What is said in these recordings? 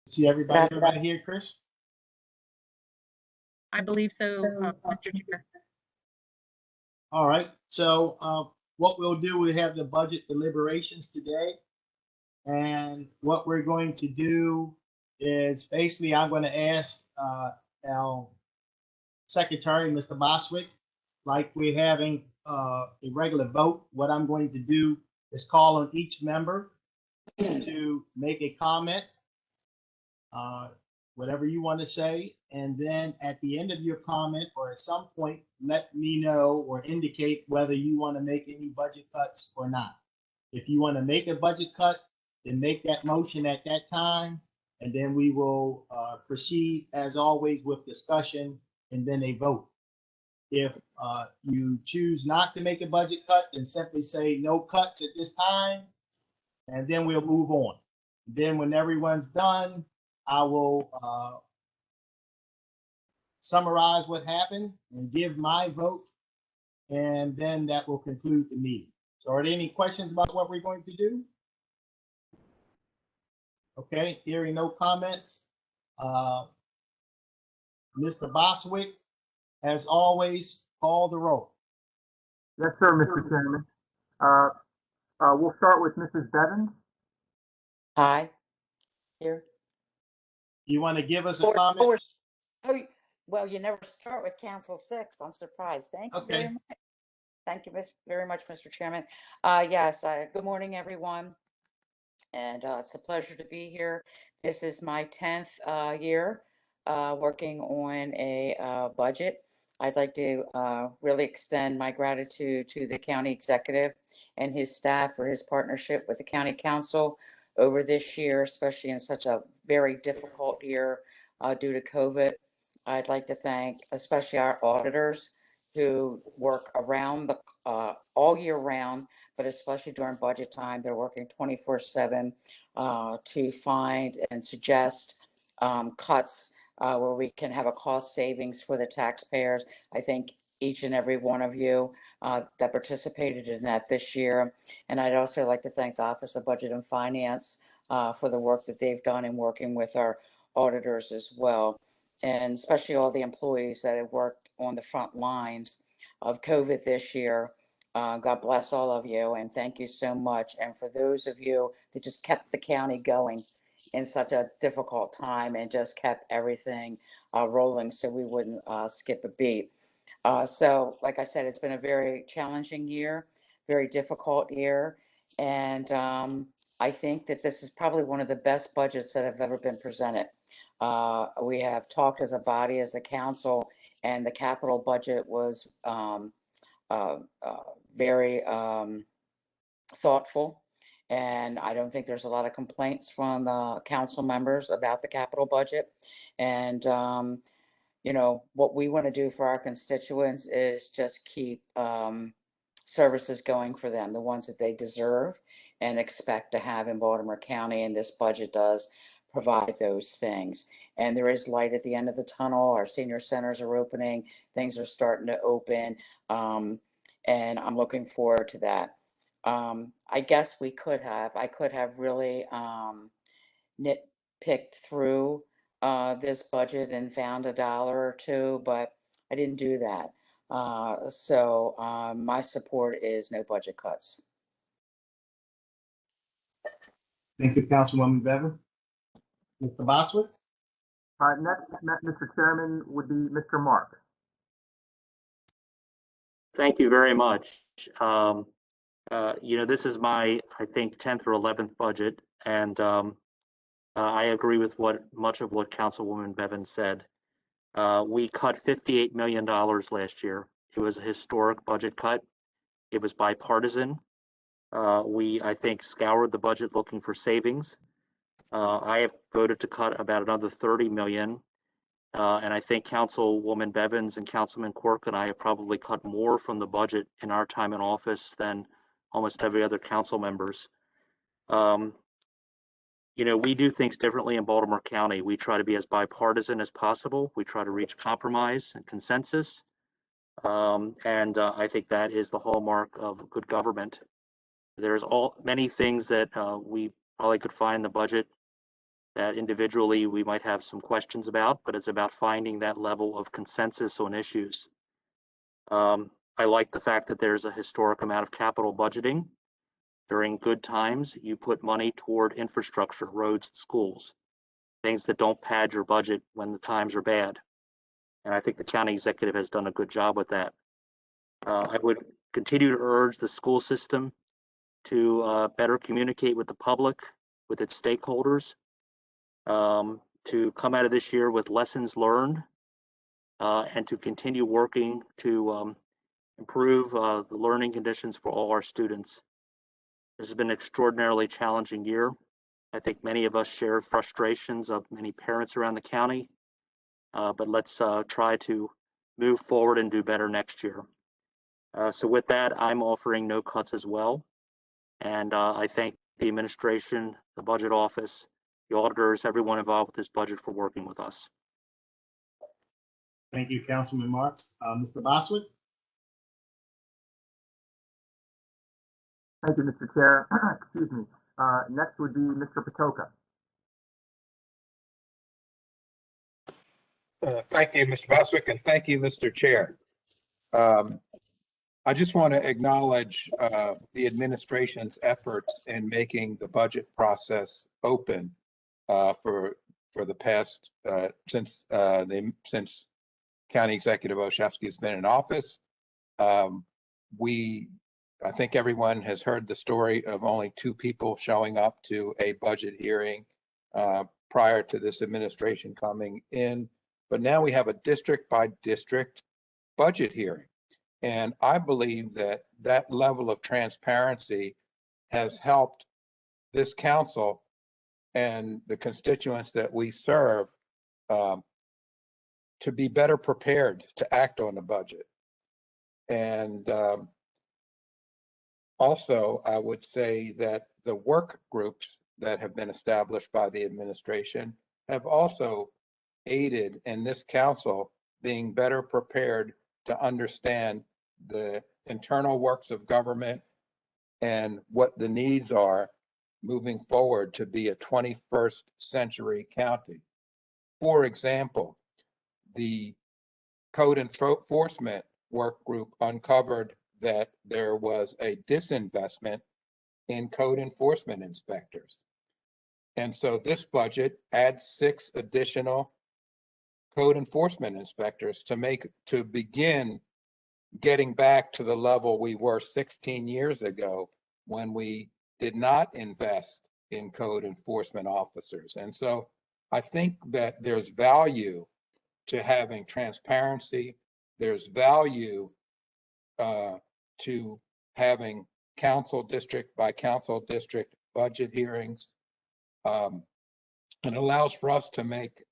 See everybody here, Chris? I believe so, Mr. Chair. All right, so what we'll do, we have the budget deliberations today. And what we're going to do is basically I'm going to ask our secretary, Mr. Boswick, like we're having a regular vote. What I'm going to do is call on each member to make a comment, whatever you want to say. And then at the end of your comment or at some point, let me know or indicate whether you want to make any budget cuts or not. If you want to make a budget cut, then make that motion at that time, and then we will proceed as always with discussion and then a vote. If you choose not to make a budget cut, then simply say no cuts at this time, and then we'll move on. Then when everyone's done, I will summarize what happened and give my vote, and then that will conclude the meeting. So are there any questions about what we're going to do? Okay, hearing no comments. Mr. Boswick, as always, call the roll. Yes, sir, Mr. Chairman. We'll start with Mrs. Bevins. Aye. Here. You want to give us a comment? Well, you never start with Council 6. I'm surprised. Thank you very much. Thank you very much, Mr. Chairman. Yes, good morning, everyone. And it's a pleasure to be here. This is my 10th year working on a budget. I'd like to really extend my gratitude to the county executive and his staff for his partnership with the county council over this year, especially in such a very difficult year due to COVID. I'd like to thank especially our auditors who work around the all year round, but especially during budget time. They're working 24/7 to find and suggest cuts where we can have a cost savings for the taxpayers. I thank each and every one of you that participated in that this year. And I'd also like to thank the Office of Budget and Finance for the work that they've done in working with our auditors as well. And especially all the employees that have worked on the front lines of COVID this year. God bless all of you, and thank you so much. And for those of you that just kept the county going in such a difficult time and just kept everything rolling so we wouldn't skip a beat. So like I said, it's been a very challenging year, very difficult year. And I think that this is probably one of the best budgets that have ever been presented. We have talked as a body, as a council, and the capital budget was very thoughtful. And I don't think there's a lot of complaints from the council members about the capital budget. And, you know, what we want to do for our constituents is just keep services going for them, the ones that they deserve and expect to have in Baltimore County. And this budget does provide those things. And there is light at the end of the tunnel. Our senior centers are opening. Things are starting to open. And I'm looking forward to that. I guess I could have really nitpicked through this budget and found $1 or $2, but I didn't do that. So my support is no budget cuts. Thank you, Councilwoman Bevan. Mr. Boswick? Next, Mr. Chairman, would be Mr. Mark. Thank you very much. You know, this is my, I think, 10th or 11th budget, and I agree with much of what Councilwoman Bevan said. We cut $58 million last year. It was a historic budget cut. It was bipartisan. We, I think, scoured the budget looking for savings. I have voted to cut about another $30 million. And I think Councilwoman Bevins and Councilman Quirk and I have probably cut more from the budget in our time in office than almost every other council members. You know, we do things differently in Baltimore County. We try to be as bipartisan as possible. We try to reach compromise and consensus. And I think that is the hallmark of good government. There's many things that we probably could find in the budget that individually we might have some questions about, but it's about finding that level of consensus on issues. I like the fact that there's a historic amount of capital budgeting. During good times, you put money toward infrastructure, roads, schools, things that don't pad your budget when the times are bad. And I think the county executive has done a good job with that. I would continue to urge the school system to better communicate with the public, with its stakeholders, to come out of this year with lessons learned, and to continue working to improve the learning conditions for all our students. This has been an extraordinarily challenging year. I think many of us share frustrations of many parents around the county, but let's try to move forward and do better next year. So with that, I'm offering no cuts as well. And I thank the administration, the budget office, the auditors, everyone involved with this budget for working with us. Thank you, Councilman Marks. Mr. Boswick? Thank you, Mr. Chair. Excuse me. Next would be Mr. Patoka. Thank you, Mr. Boswick, and thank you, Mr. Chair. I just want to acknowledge the administration's efforts in making the budget process open for the past since County Executive Olszewski has been in office. I think everyone has heard the story of only 2 people showing up to a budget hearing prior to this administration coming in. But now we have a district by district budget hearing. And I believe that that level of transparency has helped this council and the constituents that we serve to be better prepared to act on the budget. And also, I would say that the work groups that have been established by the administration have also aided in this council being better prepared to understand the internal works of government and what the needs are moving forward to be a 21st century county. For example, the code enforcement work group uncovered that there was a disinvestment in code enforcement inspectors. And so this budget adds 6 additional code enforcement inspectors to begin getting back to the level we were 16 years ago when we did not invest in code enforcement officers. And so I think that there's value to having transparency. There's value to having council district by council district budget hearings. It allows for us to make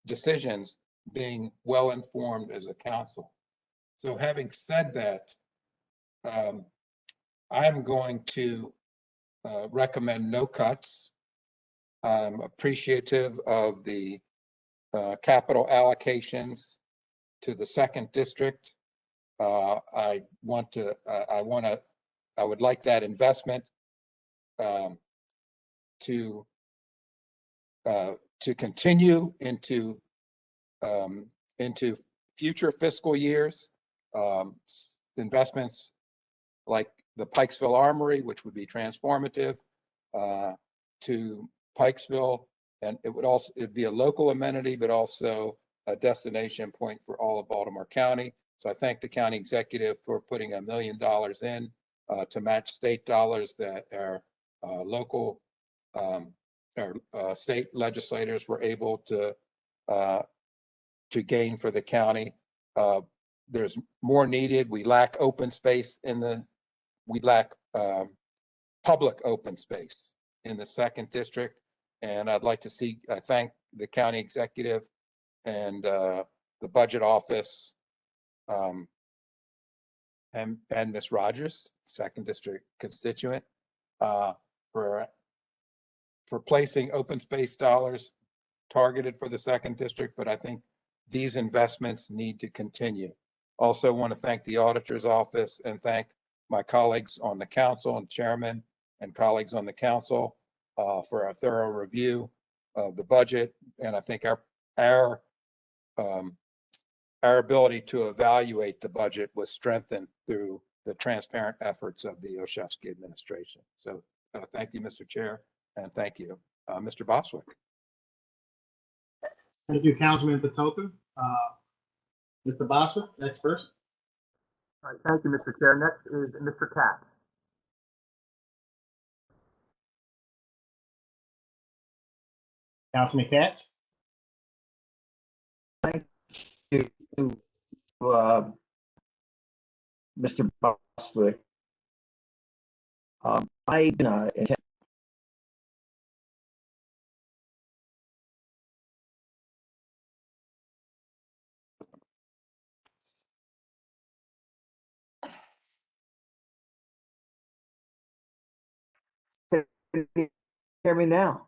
decisions being well informed as a council. So having said that, I'm going to recommend no cuts. I'm appreciative of the capital allocations to the 2nd district. I would like that investment to continue into future fiscal years. Investments like the Pikesville Armory, which would be transformative to Pikesville, and it'd be a local amenity, but also a destination point for all of Baltimore County. So I thank the county executive for putting $1 million in to match state dollars that our local or state legislators were able to gain for the county. There's more needed. We lack open space we lack public open space in the 2nd district. And I'd like to thank the county executive and the budget office and Ms. Rogers, 2nd district constituent, for placing open space dollars targeted for the 2nd district. But I think these investments need to continue. Also want to thank the auditor's office and thank my colleagues on the council and chairman and colleagues on the council for a thorough review the budget. And I think our ability to evaluate the budget was strengthened through the transparent efforts of the Olszewski administration. So thank you, Mr. Chair, and thank you, Mr. Boswick. Thank you, Councilman Patoka. Mr. Bosworth, next person. All right, thank you, Mr. Chair. Next is Mr. Katz. Councilman Katz. Mr. Boswick. I intend to hear me now.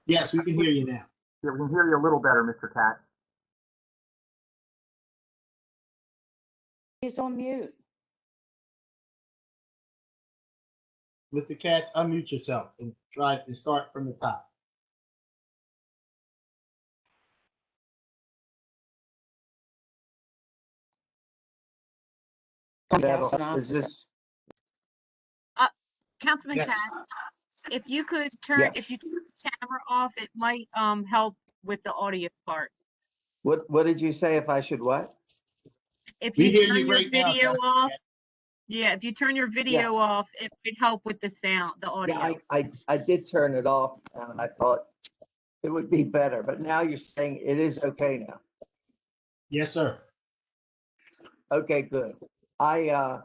Yes, we can hear you now. Yeah, we can hear you a little better, Mr. Katz. He's on mute. Mr. Katz, unmute yourself and try to start from the top. Yes, and Is this? Councilman Yes. Katz, if you could turn, if you Yes. turn the camera off, it might help with the audio part. What did you say? If I should what? If We you hear turn you your right now, video Councilman off, Katz. yeah, if you turn your video off, it would help with the sound, the audio. Yeah, I did turn it off and I thought it would be better, but now you're saying it is okay now. Yes, sir. Okay, good. I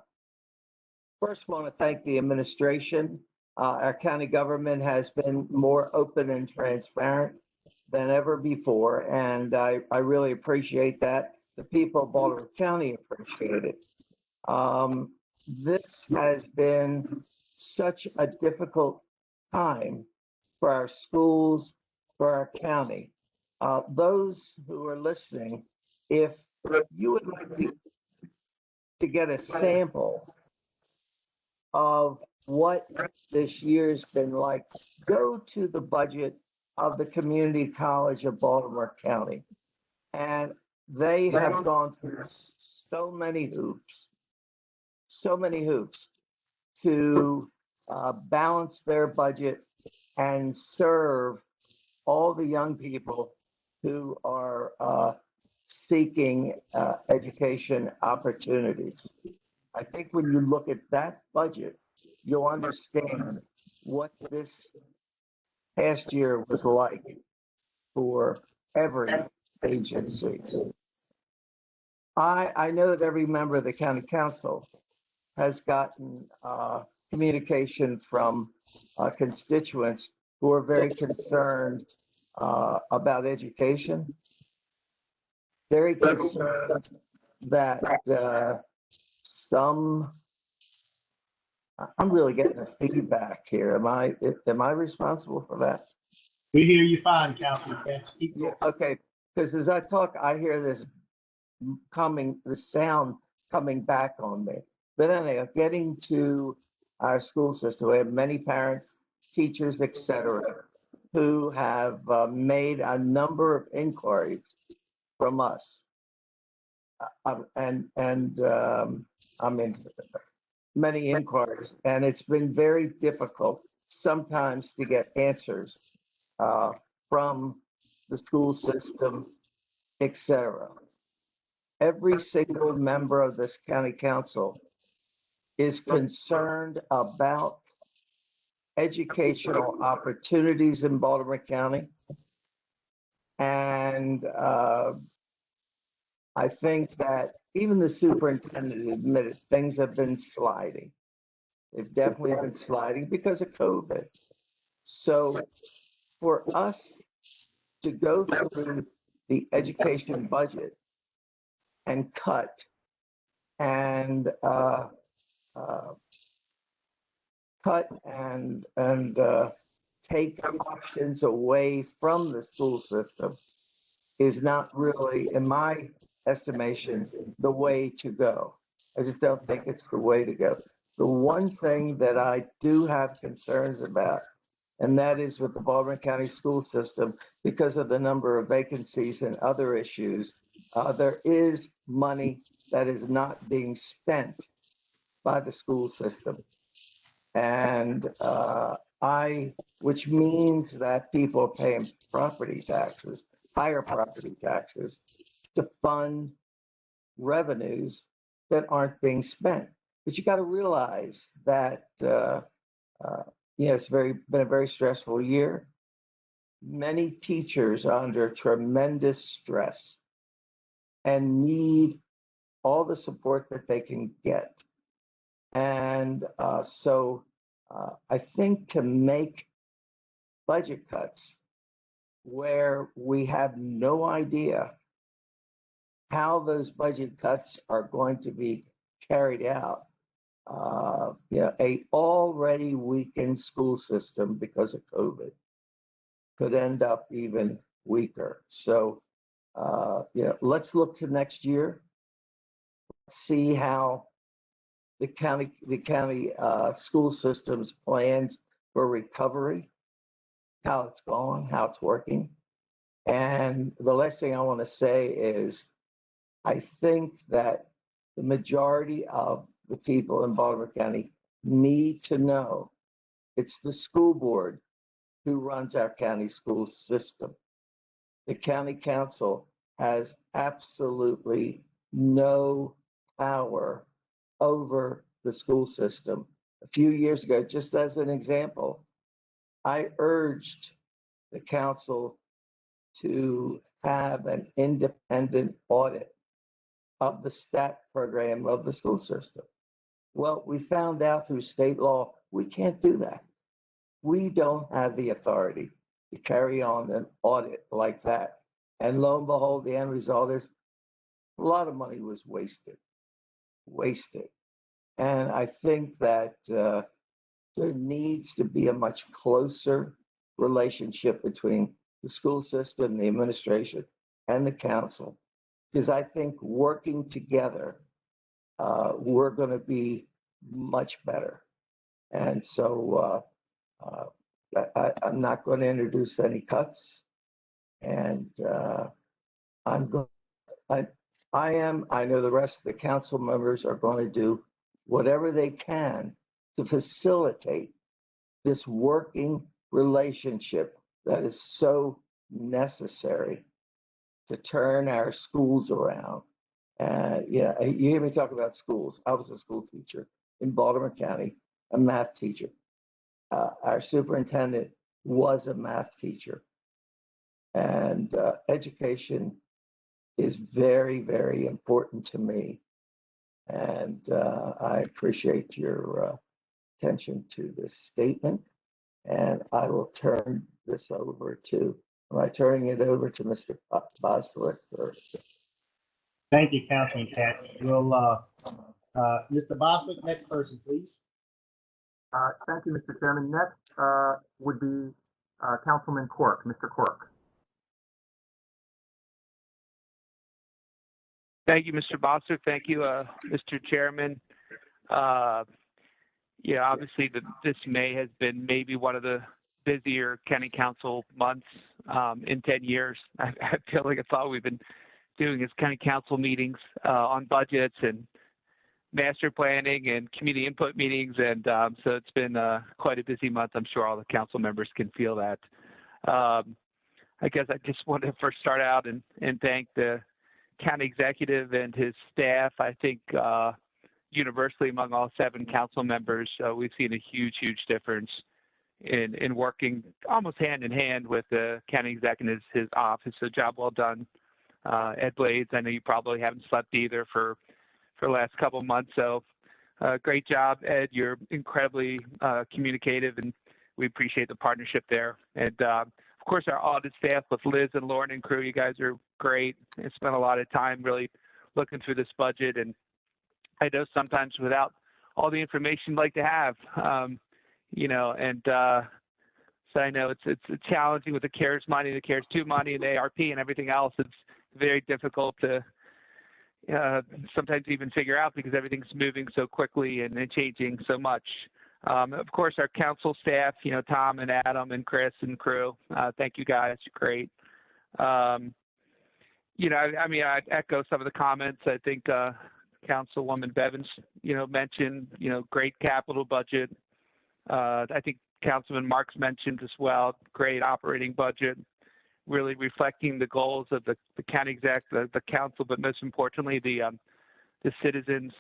first want to thank the administration. Our county government has been more open and transparent than ever before, and I really appreciate that. The people of Baltimore County appreciate it. This has been such a difficult time for our schools, for our county. Those who are listening, if you would like to get a sample of what this year's been like, go to the budget of the Community College of Baltimore County. And they have gone through so many hoops to balance their budget and serve all the young people who are seeking education opportunities. I think when you look at that budget, you'll understand what this past year was like for every agency. I know that every member of the county council has gotten communication from constituents who are very concerned about education, very concerned that I'm really getting a feedback here. Am I responsible for that? We hear you fine, Councilman Katz. Keep Yeah, going. okay. Because as I talk, I hear the sound coming back on me. But anyway, getting to our school system, we have many parents, teachers, etc., who have made a number of inquiries from us. I mean, many inquiries, and it's been very difficult sometimes to get answers from the school system, etc. Every single member of this county council is concerned about educational opportunities in Baltimore County. And I think that even the superintendent admitted things have been sliding. They've definitely been sliding because of COVID. So for us to go through the education budget and cut and take options away from the school system is not really, in my estimation, the way to go. I just don't think it's the way to go. The one thing that I do have concerns about and that is with the Baldwin County school system, because of the number of vacancies and other issues, there is money that is not being spent by the school system. And which means that people are paying property taxes, higher property taxes, to fund revenues that aren't being spent. But you got to realize that it's been a very stressful year. Many teachers are under tremendous stress and need all the support that they can get. And so I think to make budget cuts where we have no idea how those budget cuts are going to be carried out, a already weakened school system because of COVID could end up even weaker. So, let's look to next year, see how the county school system's plans for recovery, how it's going, how it's working. And the last thing I want to say is, I think that the majority of the people in Baltimore County need to know it's the school board who runs our county school system. The county council has absolutely no power over the school system. A few years ago, just as an example, I urged the council to have an independent audit of the STAT program of the school system. Well, we found out through state law, we can't do that. We don't have the authority to carry on an audit like that. And lo and behold, the end result is a lot of money was wasted. And I think that there needs to be a much closer relationship between the school system, the administration, and the council. Because I think working together, we're going to be much better. And so I'm not going to introduce any cuts. And I know the rest of the council members are going to do whatever they can to facilitate this working relationship that is so necessary to turn our schools around. You hear me talk about schools. I was a school teacher in Baltimore County, a math teacher. Our superintendent was a math teacher. And education is very, very important to me. And I appreciate your attention to this statement. And I will turn this over to, am I turning it over to Mr. Bosworth? Thank you, Councilman Katz. We'll, Mr. Boswick, next person, please. Thank you, Mr. Chairman. Next would be Councilman Quirk, Mr. Quirk. Thank you, Mr. Bosser. Thank you, Mr. Chairman. Obviously, this May has been maybe one of the busier county council months in 10 years. I feel like it's all we've been doing is county council meetings on budgets and master planning and community input meetings. And so it's been quite a busy month. I'm sure all the council members can feel that. I guess I just want to first start out and thank the county executive and his staff. I think universally among all 7 council members, we've seen a huge difference in working almost hand in hand with the county executive, his office. So job well done, Ed Blades. I know you probably haven't slept either for the last couple of months. So great job, Ed. You're incredibly communicative, and we appreciate the partnership there. And of course, our audit staff with Liz and Lauren and crew, you guys are great. I spent a lot of time really looking through this budget, and I know sometimes without all the information you'd like to have, so I know it's challenging with the CARES money, the CARES 2 money, and the ARP and everything else. It's very difficult to sometimes even figure out because everything's moving so quickly and changing so much. Of course, our council staff, Tom and Adam and Chris and crew. Thank you guys. You're great. I'd echo some of the comments. I think Councilwoman Bevins, mentioned, great capital budget. I think Councilman Marks mentioned as well, great operating budget, really reflecting the goals of the county exec, the council, but most importantly, the citizens.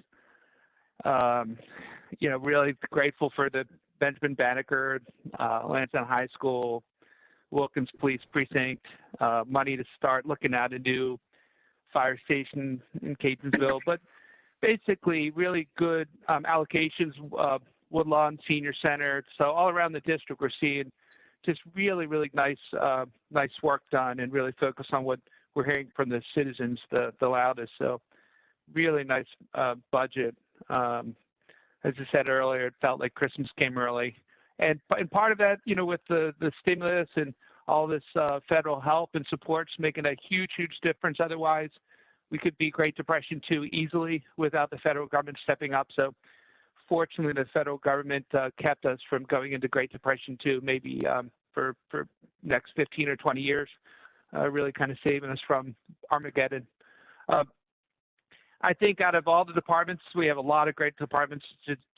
Really grateful for the Benjamin Banneker, Lansdowne High School, Wilkins Police Precinct, money to start looking at a new fire station in Catonsville, but basically really good allocations, Woodlawn Senior Center. So all around the district, we're seeing just really, really nice work done and really focus on what we're hearing from the citizens the loudest. So really nice budget. As I said earlier, it felt like Christmas came early. And part of that, with the stimulus and all this federal help and support's making a huge, huge difference. Otherwise, we could be Great Depression 2 easily without the federal government stepping up. So fortunately, the federal government kept us from going into Great Depression 2, maybe for next 15 or 20 years, really kind of saving us from Armageddon. I think out of all the departments, we have a lot of great departments,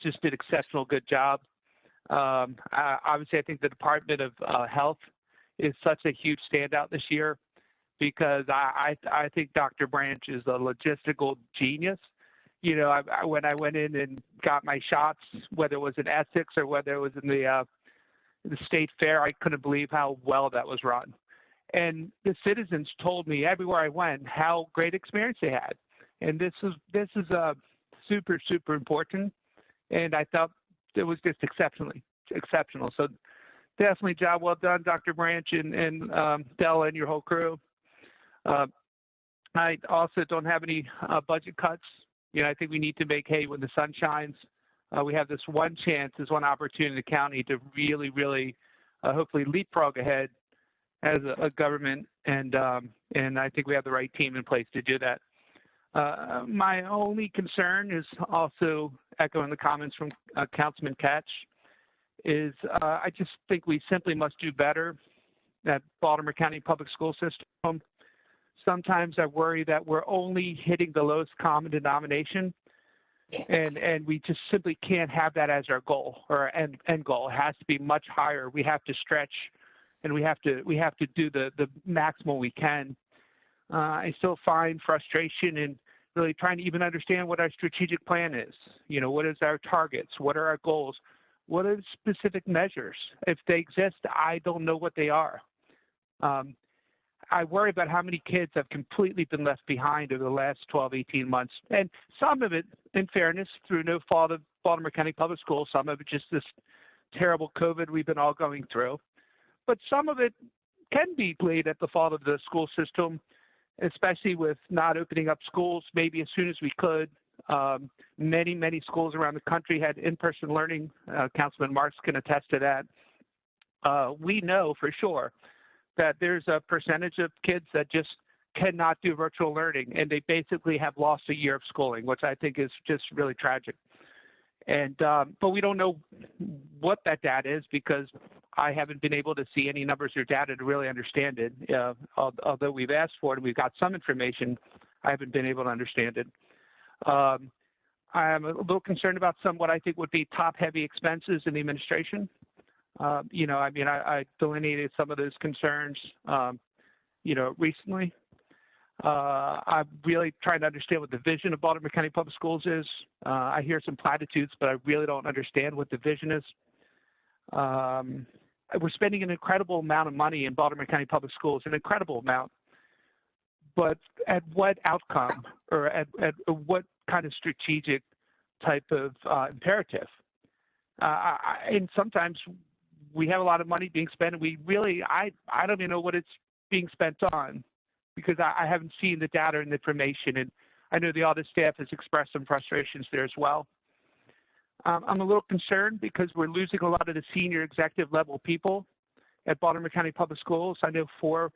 just did exceptional good job. Obviously, I think the Department of Health is such a huge standout this year because I think Dr. Branch is a logistical genius. When I went in and got my shots, whether it was in Essex or whether it was in the state fair, I couldn't believe how well that was run. And the citizens told me everywhere I went how great experience they had. And this is super, super important. And I thought it was just exceptional. So definitely job well done, Dr. Branch and Della and your whole crew. I also don't have any budget cuts. I think we need to make hay when the sun shines. We have this one chance, this one opportunity in the county to really, really hopefully leapfrog ahead as a government. And I think we have the right team in place to do that. My only concern is also echoing the comments from Councilman Catch is I just think we simply must do better at Baltimore County Public School System. Sometimes I worry that we're only hitting the lowest common denomination and we just simply can't have that as our goal or end goal. It has to be much higher. We have to stretch and we have to do the maximum we can. I still find frustration in really trying to even understand what our strategic plan is. What is our targets? What are our goals? What are the specific measures? If they exist, I don't know what they are. I worry about how many kids have completely been left behind over the last 12, 18 months. And some of it, in fairness, through no fault of Baltimore County Public Schools, some of it just this terrible COVID we've been all going through. But some of it can be laid at the fault of the school system, especially with not opening up schools maybe as soon as we could. Many, many schools around the country had in-person learning. Councilman Marks can attest to that. We know for sure that there's a percentage of kids that just cannot do virtual learning, and they basically have lost a year of schooling, which I think is just really tragic. And but we don't know what that data is because I haven't been able to see any numbers or data to really understand it. Although we've asked for it and we've got some information, I haven't been able to understand it. I'm a little concerned about what I think would be top-heavy expenses in the administration. I delineated some of those concerns, recently. I'm really trying to understand what the vision of Baltimore County Public Schools is. I hear some platitudes, but I really don't understand what the vision is. We're spending an incredible amount of money in Baltimore County Public Schools, an incredible amount. But at what outcome or at what kind of strategic type of imperative? And sometimes we have a lot of money being spent and we really, I don't even know what it's being spent on because I haven't seen the data and the information. And I know the audit staff has expressed some frustrations there as well. I'm a little concerned because we're losing a lot of the senior executive level people at Baltimore County Public Schools. I know 4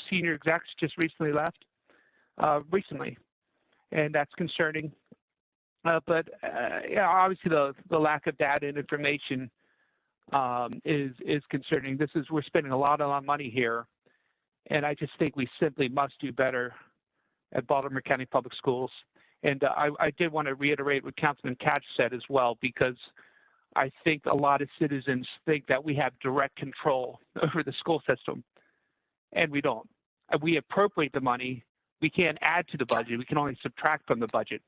senior execs just recently left, and that's concerning. Yeah, obviously the lack of data and information is concerning. We're spending a lot of money here, and I just think we simply must do better at Baltimore County Public Schools. And I did want to reiterate what Councilman Katz said as well, because I think a lot of citizens think that we have direct control over the school system, and we don't. We appropriate the money. We can't add to the budget. We can only subtract from the budget.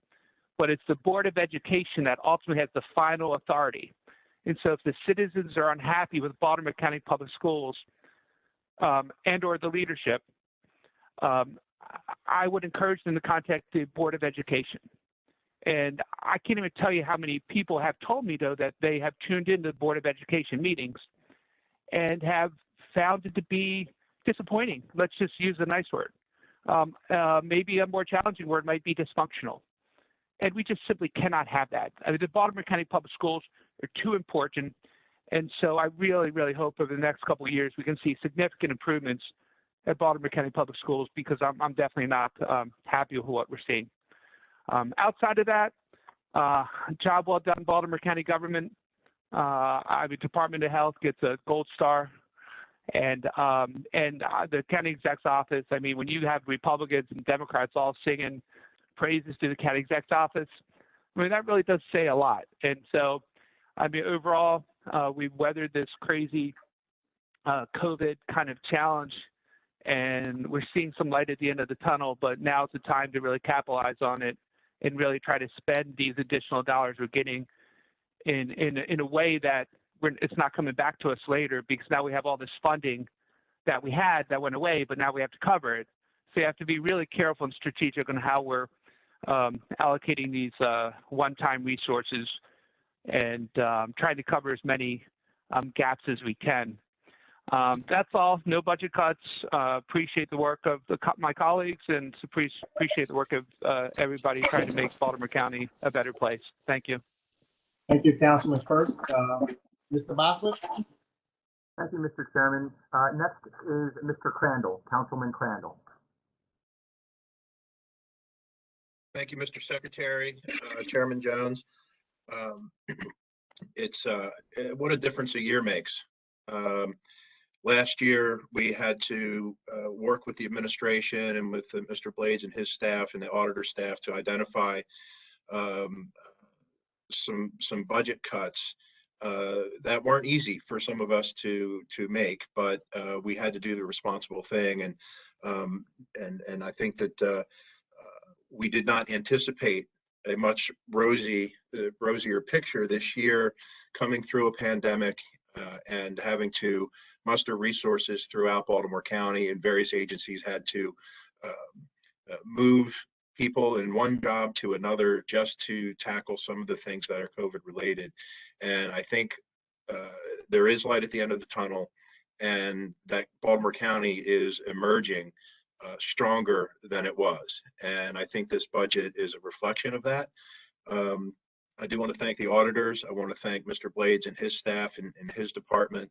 But it's the Board of Education that ultimately has the final authority. And so if the citizens are unhappy with Baltimore County Public Schools and or the leadership, I would encourage them to contact the Board of Education. And I can't even tell you how many people have told me, though, that they have tuned into the Board of Education meetings and have found it to be disappointing. Let's just use a nice word. Maybe a more challenging word might be dysfunctional. And we just simply cannot have that. I mean, the Baltimore County Public Schools are too important. And so I really, really hope over the next couple of years we can see significant improvements at Baltimore County Public Schools, because I'm definitely not happy with what we're seeing. Outside of that, job well done, Baltimore County government. I mean, Department of Health gets a gold star. And the county exec's office, I mean, when you have Republicans and Democrats all singing praises to the county exec's office, I mean, that really does say a lot. And so, I mean, overall, we've weathered this crazy COVID kind of challenge, and we're seeing some light at the end of the tunnel, but now's the time to really capitalize on it and really try to spend these additional dollars we're getting in a way that it's not coming back to us later, because now we have all this funding that we had that went away, but now we have to cover it. So you have to be really careful and strategic on how we're allocating these one-time resources and trying to cover as many gaps as we can. That's all. No budget cuts. Appreciate the work of my colleagues, and appreciate the work of everybody trying to make Baltimore County a better place. Thank you. Thank you, Councilman First. Mr. Boswick? Thank you, Mr. Chairman. Next is Mr. Crandall, Councilman Crandall. Thank you, Mr. Secretary, Chairman Jones. It's what a difference a year makes. Last year, we had to work with the administration and with Mr. Blades and his staff and the auditor staff to identify some budget cuts that weren't easy for some of us to make, but we had to do the responsible thing. And I think that we did not anticipate a much rosier picture this year, coming through a pandemic and having to muster resources throughout Baltimore County, and various agencies had to move people in one job to another just to tackle some of the things that are COVID related. And I think there is light at the end of the tunnel, and that Baltimore County is emerging stronger than it was. And I think this budget is a reflection of that. I do want to thank the auditors. I want to thank Mr. Blades and his staff and his department,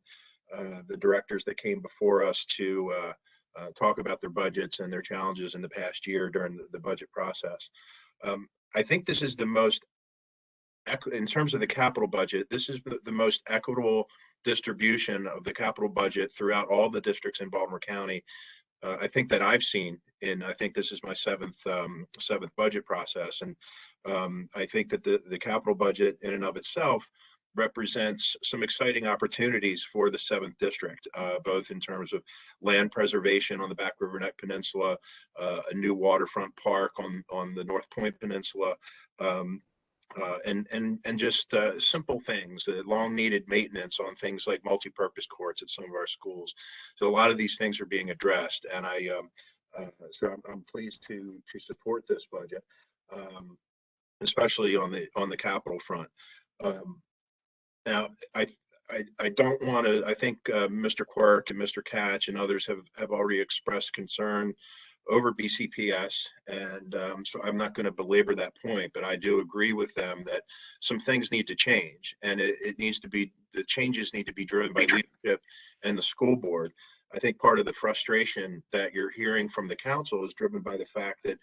the directors that came before us to talk about their budgets and their challenges in the past year during the budget process. I think this is the most, in terms of the capital budget, this is the most equitable distribution of the capital budget throughout all the districts in Baltimore County. I think that I've seen, and I think this is my seventh budget process. And I think that the capital budget in and of itself represents some exciting opportunities for the 7th district, both in terms of land preservation on the Back River Neck Peninsula, a new waterfront park on the North Point Peninsula, and just simple things, long needed maintenance on things like multi-purpose courts at some of our schools. So a lot of these things are being addressed, and so I'm pleased to support this budget, especially on the capital front. Now, I don't want to, I think Mr. Quirk and Mr. Katz and others have already expressed concern over BCPS, and so I'm not going to belabor that point, but I do agree with them that some things need to change, and it needs to be, the changes need to be driven by leadership and the school board. I think part of the frustration that you're hearing from the council is driven by the fact that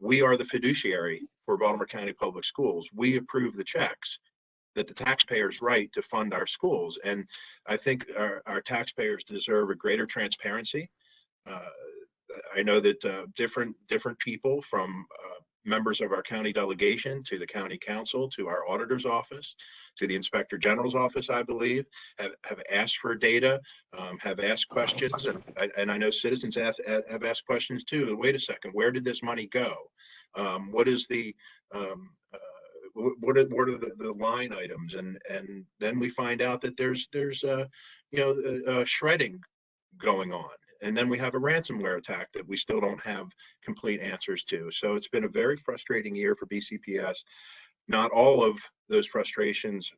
We are the fiduciary for Baltimore County Public Schools. We approve the checks that the taxpayers write to fund our schools. And I think our taxpayers deserve a greater transparency. I know that different people from members of our county delegation to the county council to our auditor's office to the inspector general's office, I believe, have asked for data, have asked questions, and I know citizens have asked questions too. Wait a second, where did this money go? What is the what are the line items? And then we find out that there's shredding going on. And then we have a ransomware attack that we still don't have complete answers to. So it's been a very frustrating year for BCPS. Not all of those frustrations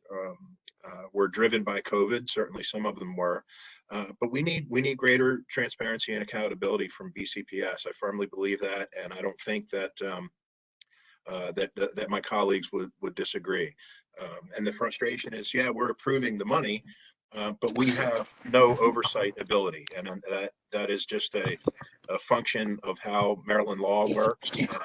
were driven by COVID. Certainly some of them were. But we need greater transparency and accountability from BCPS. I firmly believe that, and I don't think that that my colleagues would disagree. And the frustration is, yeah, we're approving the money, but we have no oversight ability, and that is just a function of how Maryland law works. And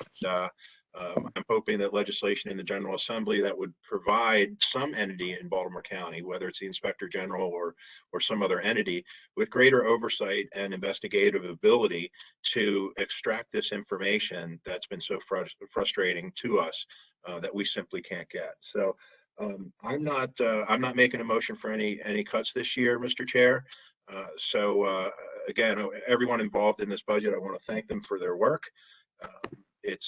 I'm hoping that legislation in the General Assembly that would provide some entity in Baltimore County, whether it's the Inspector General or some other entity, with greater oversight and investigative ability to extract this information that's been so frustrating to us that we simply can't get. So I'm not making a motion for any cuts this year, Mr. Chair. Again, everyone involved in this budget, I want to thank them for their work. It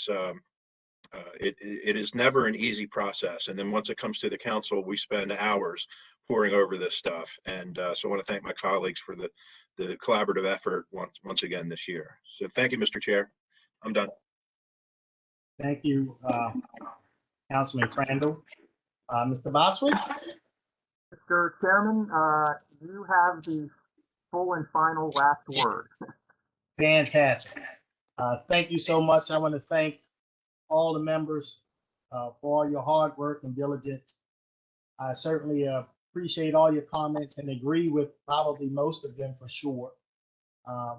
is never an easy process, and then once it comes to the council, we spend hours poring over this stuff. And so I want to thank my colleagues for the collaborative effort once again this year. So thank you, Mr. Chair. I'm done. Thank you, Councilman Crandall. Mr. Boswich? Mr. Chairman, you have the full and final last word. Fantastic. Thank you so much. I want to thank all the members for all your hard work and diligence. I certainly appreciate all your comments and agree with probably most of them for sure. I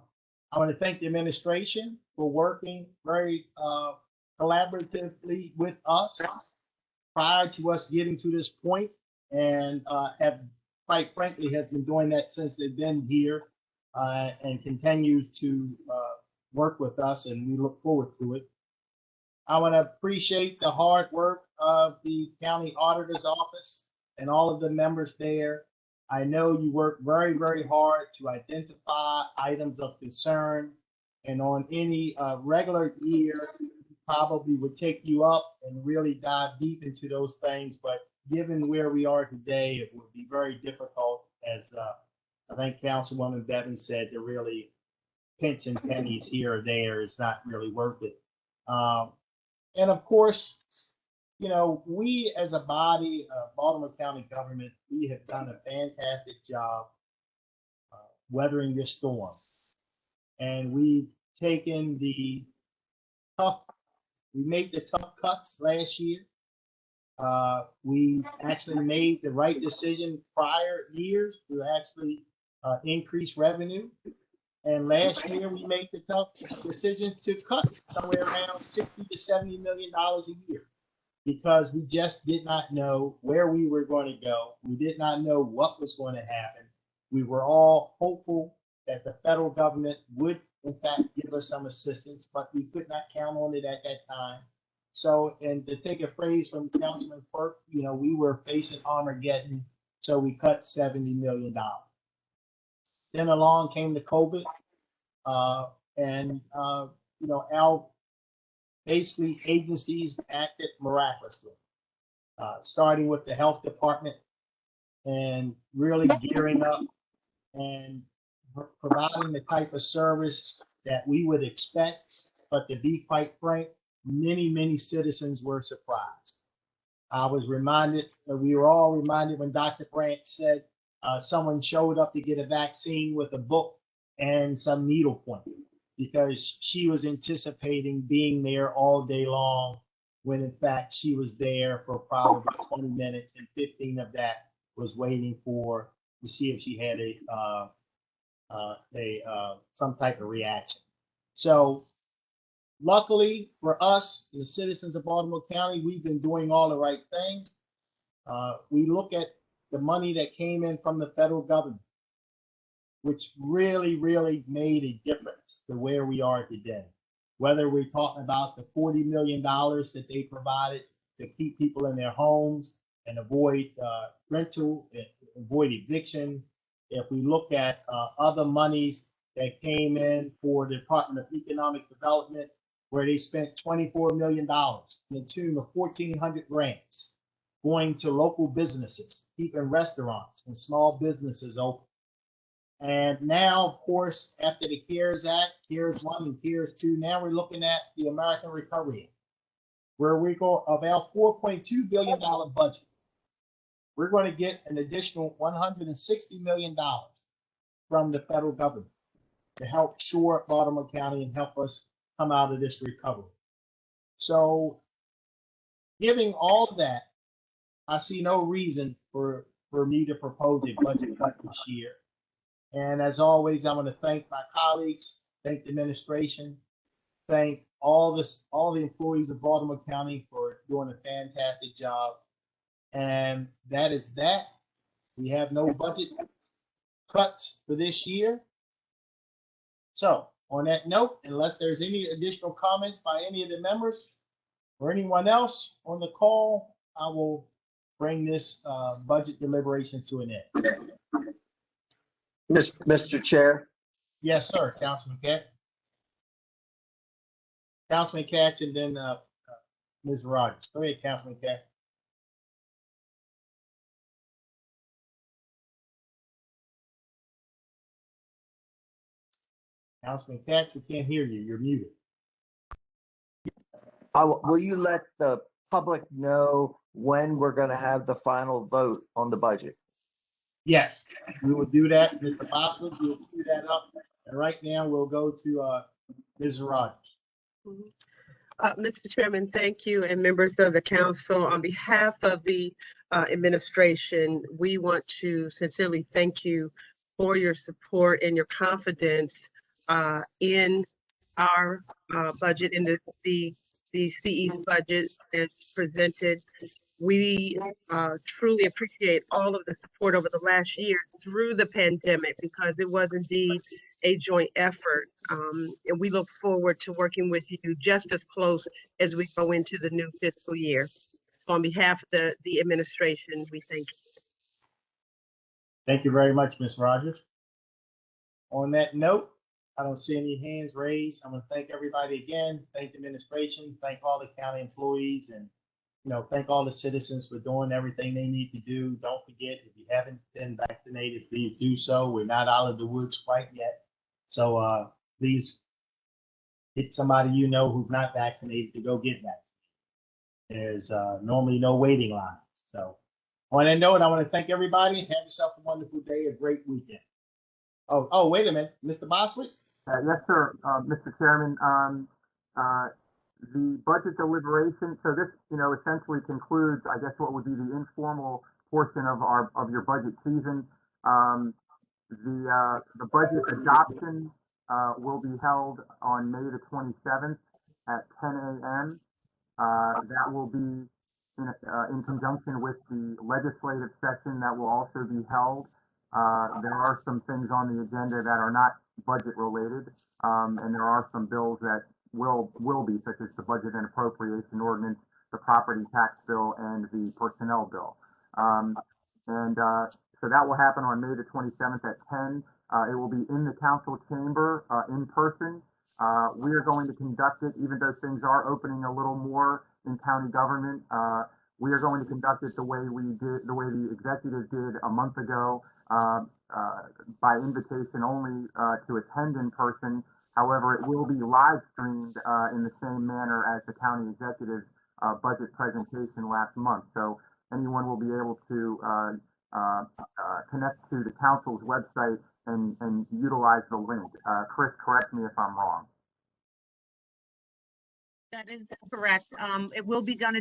want to thank the administration for working very collaboratively with us prior to us getting to this point, and have, quite frankly, has been doing that since they've been here, and continues to work with us, and we look forward to it. I want to appreciate the hard work of the county auditor's office and all of the members there. I know you work very, very hard to identify items of concern, and on any regular year, probably would take you up and really dive deep into those things. But given where we are today, it would be very difficult, as I think Councilwoman Bevan said, to really pinch and pennies here or there is not really worth it. And of course, you know, we as a body of Baltimore County government, we have done a fantastic job weathering this storm. And we've taken we made the tough cuts last year. We actually made the right decision prior years to actually increase revenue. And last year we made the tough decisions to cut somewhere around $60 to $70 million a year, because we just did not know where we were going to go. We did not know what was going to happen. We were all hopeful that the federal government would in fact give us some assistance, but we could not count on it at that time. So, and to take a phrase from Councilman Quirk, you know, we were facing Armageddon, so we cut $70 million. Then along came the COVID, and you know, our basically agencies acted miraculously, starting with the health department and really gearing up and providing the type of service that we would expect. But to be quite frank, many citizens were surprised. I was reminded, we were all reminded when Dr. Branch said someone showed up to get a vaccine with a book and some needlepoint, because she was anticipating being there all day long, when in fact she was there for probably 20 minutes, and 15 of that was waiting to see if she had some type of reaction. So luckily for us, the citizens of Baltimore County, we've been doing all the right things. We look at the money that came in from the federal government, which really, really made a difference to where we are today. Whether we're talking about the $40 million that they provided to keep people in their homes and avoid rental, avoid eviction. If we look at other monies that came in for the Department of Economic Development, where they spent $24 million in the tune of 1,400 grants going to local businesses, keeping restaurants and small businesses open. And now, of course, after the CARES Act, CARES 1 and CARES 2, now we're looking at the American Recovery Act, where we go about $4.2 billion budget. We're going to get an additional $160 million from the federal government to help shore up Baltimore County and help us come out of this recovery. So, giving all of that, I see no reason for me to propose a budget cut this year. And as always, I want to thank my colleagues, thank the administration, thank all the employees of Baltimore County for doing a fantastic job. And that is that. We have no budget cuts for this year. So on that note, unless there's any additional comments by any of the members or anyone else on the call, I will bring this budget deliberations to an end. Mr. Chair, Yes, sir, Councilman Catch. Councilman Catch, and then Ms. Rogers. Go ahead, Councilman Catch. Councilman Catch, we can't hear you. You're muted. will you let the public know when we're going to have the final vote on the budget? Yes, we will do that. Mr. Boswell, we'll do that up. And right now, we'll go to Ms. Rogers. Mr. Chairman, thank you, and members of the council. On behalf of the administration, we want to sincerely thank you for your support and your confidence in our budget, in the CE's budget as presented. We truly appreciate all of the support over the last year through the pandemic, because it was indeed a joint effort. And we look forward to working with you just as close as we go into the new fiscal year. So on behalf of the administration, we thank you. Thank you very much, Ms. Rogers. On that note, I don't see any hands raised. I'm going to thank everybody again. Thank the administration, thank all the county employees, and thank all the citizens for doing everything they need to do. Don't forget, if you haven't been vaccinated, please do so. We're not out of the woods quite yet. So please get somebody who's not vaccinated to go get vaccinated. There's normally no waiting line. So on that note, I want to thank everybody. Have yourself a wonderful day, a great weekend. Oh, wait a minute, Mr. Boswick? Yes, sir, Mr. Chairman. The budget deliberation, so this, essentially concludes, I guess, what would be the informal portion of your budget season. The budget adoption will be held on May the 27th at 10 a.m. That will be in conjunction with the legislative session that will also be held. There are some things on the agenda that are not budget related, and there are some bills that will be, such as the budget and appropriation ordinance, the property tax bill, and the personnel bill. So that will happen on May the 27th at 10. It will be in the council chamber in person. We are going to conduct it, even though things are opening a little more in county government. We are going to conduct it the way the executive did a month ago, by invitation only to attend in person. However, it will be live streamed in the same manner as the county executive's budget presentation last month. So anyone will be able to connect to the council's website and utilize the link. Chris, correct me if I'm wrong. That is correct. It will be done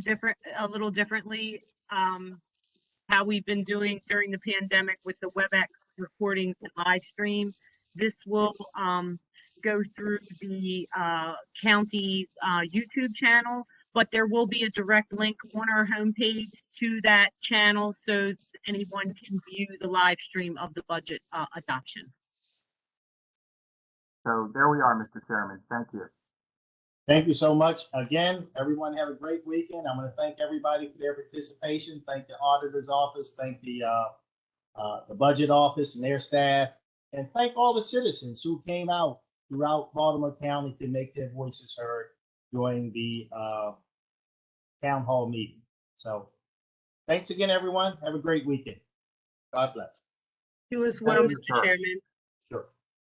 a little differently, how we've been doing during the pandemic with the WebEx recordings and live stream. This will go through the county's YouTube channel, but there will be a direct link on our homepage to that channel so anyone can view the live stream of the budget adoption. So there we are, Mr. Chairman. Thank you. Thank you so much. Again, everyone have a great weekend. I'm going to thank everybody for their participation. Thank the auditor's office, thank the budget office and their staff, and thank all the citizens who came out throughout Baltimore County to make their voices heard during the town hall meeting. So thanks again, everyone. Have a great weekend. God bless. You as well, Thank you, Mr. sir. Chairman.